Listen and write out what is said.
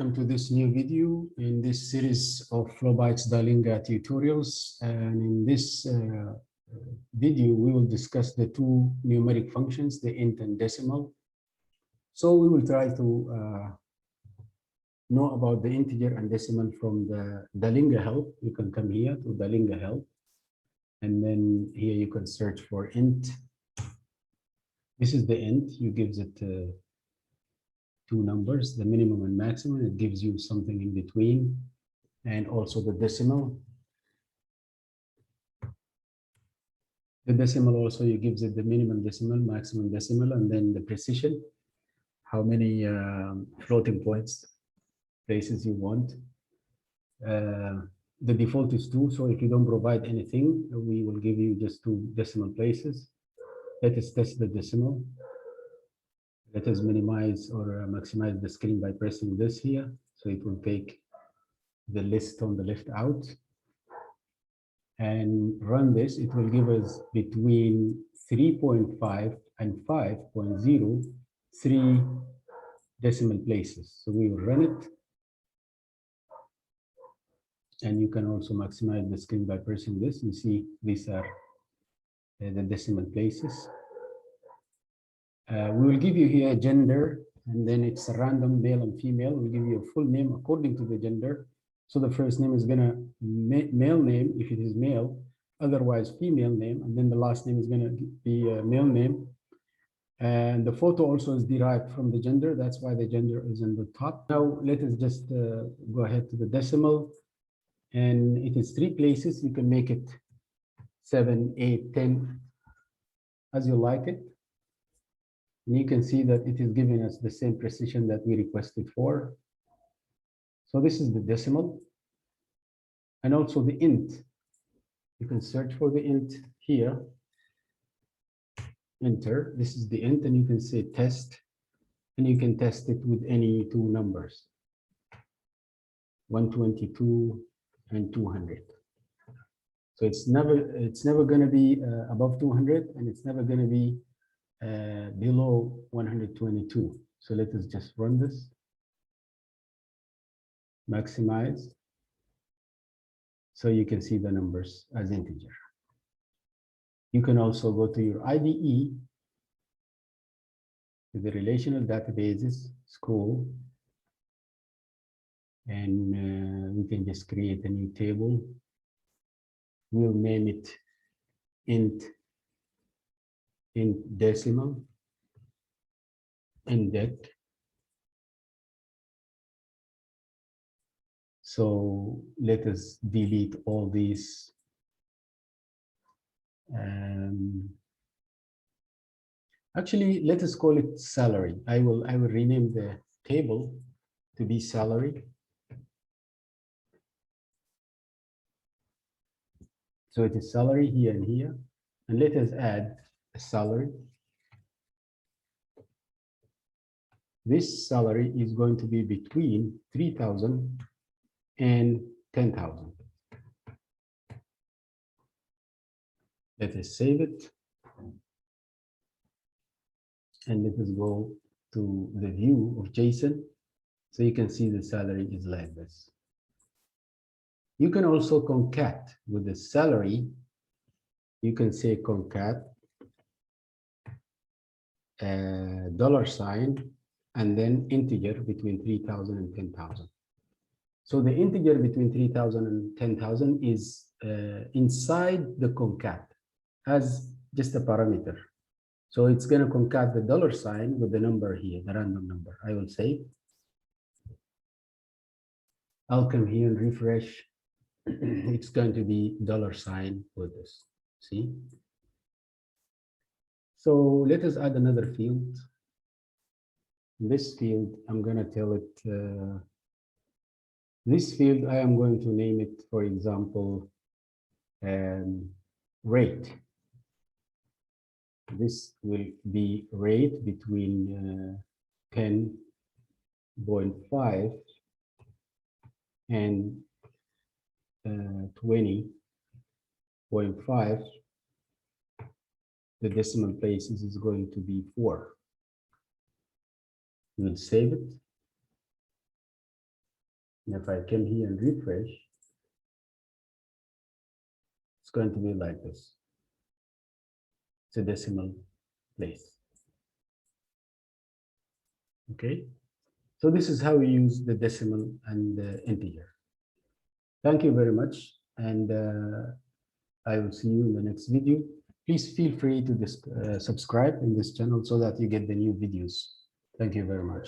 welcome to this new video in this series of Flowbytes Dalinga tutorials. And in this video, we will discuss the two numeric functions, the int and decimal. So we will try to know about the integer and decimal from the Dalinga help. You can come here to Dalinga help, and then here you can search for int. This is the int. You gives it two numbers, the minimum and maximum. It gives you something in between, and also the decimal. The decimal also, you gives it the minimum decimal, maximum decimal, and then the precision, how many floating points, places you want. The default is 2, so if you don't provide anything, we will give you just 2 decimal places. Let us test the decimal. Let us minimize or maximize the screen by pressing this here. So it will take the list on the left out. And run this, it will give us between 3.5 and 5.0, 3 decimal places. So we will run it. And you can also maximize the screen by pressing this. You see, these are the decimal places. We will give you here a gender, and then it's a random male and female. We'll give you a full name according to the gender. So the first name is gonna male name if it is male, otherwise female name, and then the last name is gonna be a male name. And the photo also is derived from the gender. That's why the gender is in the top. Now let us just go ahead to the decimal, and it is 3 places. You can make it 7, 8, 10, as you like it. And you can see that it is giving us the same precision that we requested for. So this is the decimal, and also the int. You can search for the int here, enter. This is the int, and you can say test, and you can test it with any 2 numbers, 122 and 200. So it's never going to be above 200, and it's never going to be below 122. So let us just run this, maximize, so you can see the numbers as integer. You can also go to your IDE, to the relational databases, school, and we can just create a new table. We'll name it int decimal, index. So let us delete all these. Actually, let us call it salary. I will rename the table to be salary. So it is salary here and here, and let us add a salary. This salary is going to be between 3,000 and 10,000. Let us save it. And let us go to the view of JSON. So you can see the salary is like this. You can also concat with the salary. You can say concat $, and then integer between 3,000 and 10,000. So the integer between 3,000 and 10,000 is inside the concat as just a parameter. So it's going to concat the $, with the number here, the random number. I will say, I'll come here and refresh. It's going to be $, with this. See? So let us add another field. This field, I'm going to tell it, this field, I am going to name it, for example, rate. This will be rate between 10.5 and 20.5. The decimal places is going to be 4. We'll save it. And if I come here and refresh, it's going to be like this. It's a decimal place. Okay, so this is how we use the decimal and the integer. Thank you very much, and I will see you in the next video. Please feel free to subscribe in this channel so that you get the new videos. Thank you very much.